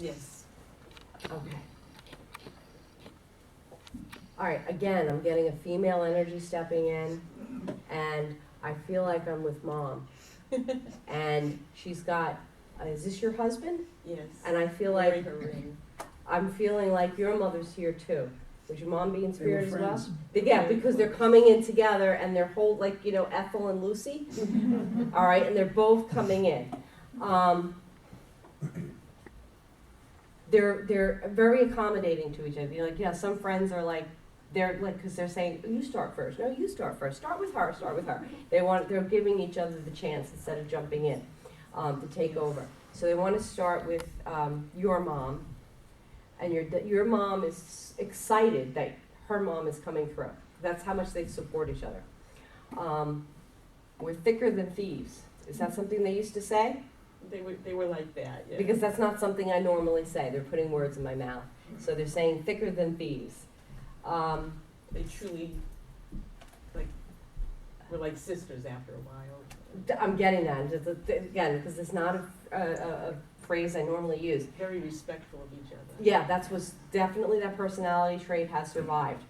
Yes. Okay. All right, again, I'm getting a female energy stepping in, and I feel like I'm with mom. And she's got, is this your husband? Yes. And I feel Wearing like, her ring. I'm feeling like your mother's here too. Would your mom be in They were spirit as well? friends. Yeah, because they're coming in together and they're like, Ethel and Lucy. All right, and they're both coming in. They're very accommodating to each other. Like, yeah, some friends are like, they're like, because they're saying, you start first. No, you start first. Start with her. Start with her. They're giving each other the chance instead of jumping in to take over. So they want to start with your mom, and your mom is excited that her mom is coming through. That's how much they support each other. We're thicker than thieves. Is that something they used to say? They were like that, yeah. Because that's not something I normally say. They're putting words in my mouth. So they're saying thicker than thieves. They truly, like, were like sisters after a while. I'm getting that. Again, because it's not a phrase I normally use. Very respectful of each other. Yeah, definitely that personality trait has survived.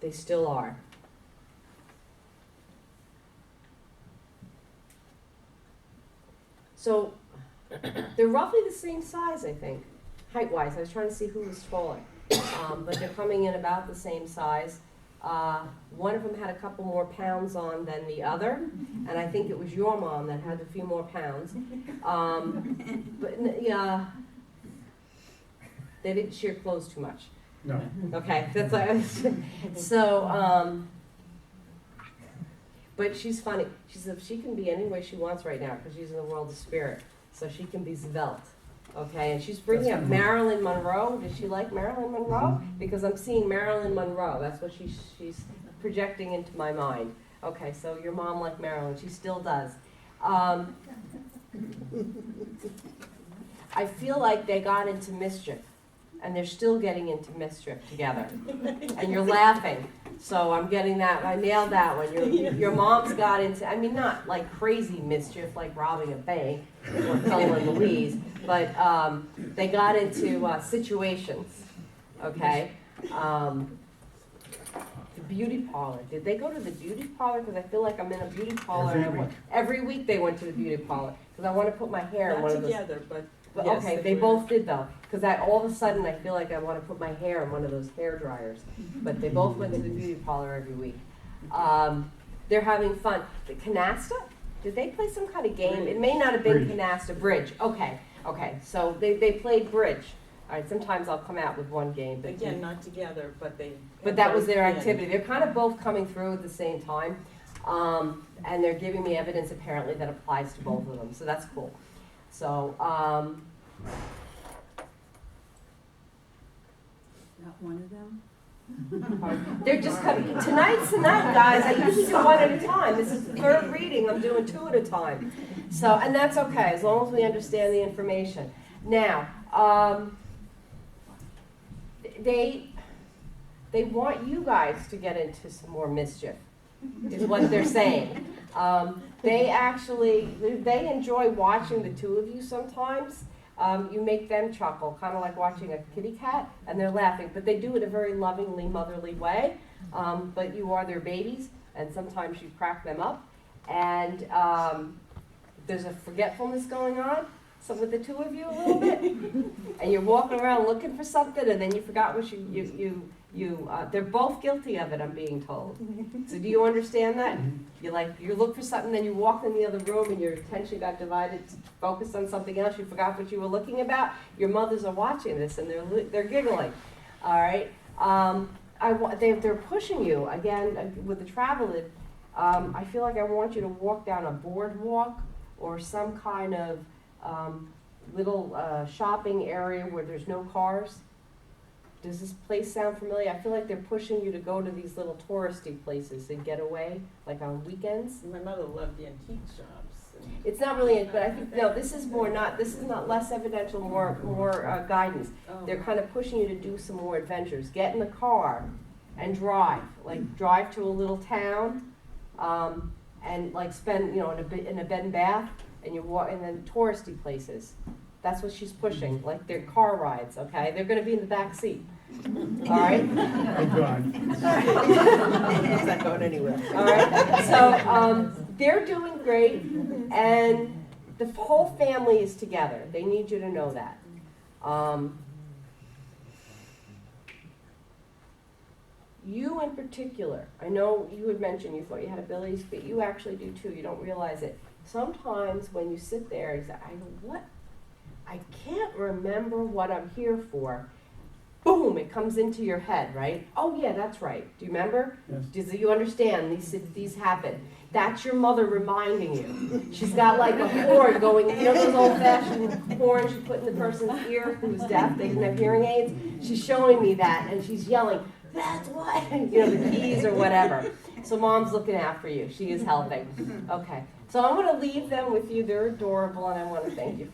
They still are. So they're roughly the same size, I think, height-wise. I was trying to see who was taller. But they're coming in about the same size. One of them had a couple more pounds on than the other, and I think it was your mom that had a few more pounds. But yeah, they didn't share clothes too much. No. Okay, that's like, so. But she's funny. She can be any way she wants right now because she's in the world of spirit. So she can be svelte. Okay, and she's bringing up Marilyn Monroe. Does she like Marilyn Monroe? Because I'm seeing Marilyn Monroe. That's what she's projecting into my mind. Okay, so your mom liked Marilyn. She still does. I feel like they got into mischief, and they're still getting into mischief together. And you're laughing. So I'm getting that. I nailed that one. Your mom's got into, I mean, not like crazy mischief, like robbing a bank or Thelma and Louise, but they got into situations, okay? The beauty parlor. Did they go to the beauty parlor? Because I feel like I'm in a beauty parlor. Every week they went to the beauty parlor because I want to put my hair in one of those. Not together, but Yes, okay, they were. both did though, because all of a sudden I feel like I want to put my hair in one of those hair dryers. But they both went to the beauty parlor every week. They're having fun. The canasta? Did they play some kind of game? It may not have been canasta, bridge. Okay, so they played bridge. All right, sometimes I'll come out with one game. But Again, not together, but they. But that was their activity. They're kind of both coming through at the same time. And they're giving me evidence apparently that applies to both of them, so that's cool. So, Not one of them? they're just coming. Tonight's the night, guys. I usually do one at a time. This is the third reading. I'm doing two at a time. So, and that's okay, as long as we understand the information. Now, they want you guys to get into some more mischief, is what they're saying. They enjoy watching the two of you sometimes. You make them chuckle, kind of like watching a kitty cat, and they're laughing. But they do it in a very lovingly, motherly way. But you are their babies, and sometimes you crack them up. And there's a forgetfulness going on, so with the two of you a little bit. And you're walking around looking for something, and then you forgot what they're both guilty of it, I'm being told. So do you understand that? You look for something, then you walk in the other room and your attention got divided, focused on something else, you forgot what you were looking about. Your mothers are watching this and they're giggling. All right? They're pushing you, again, with the travel. I feel like I want you to walk down a boardwalk or some kind of little shopping area where there's no cars. Does this place sound familiar? I feel like they're pushing you to go to these little touristy places and get away, like on weekends. My mother loved the antique shops. It's not really, but I think, no, this is not less evidential, more guidance. Oh. They're kind of pushing you to do some more adventures. Get in the car and drive. Like drive to a little town and like spend, in a bed and bath, and you walk, and then touristy places. That's what she's pushing, like their car rides, okay? They're gonna be in the back seat. All right? Oh, God. It's not going anywhere. All right? So they're doing great, and the whole family is together. They need you to know that. You in particular, I know you had mentioned you thought you had abilities, but you actually do too. You don't realize it. Sometimes when you sit there, you say, what? I can't remember what I'm here for. Boom, it comes into your head, right? Oh yeah, that's right. Do you remember? Yes. Do you understand? These happen. That's your mother reminding you. She's got like a horn going, you know those old-fashioned horns you put in the person's ear who's deaf, they didn't have hearing aids? She's showing me that, and she's yelling, that's what, you know, the keys or whatever. So mom's looking out for you. She is helping. Okay. So I'm going to leave them with you. They're adorable, and I want to thank you for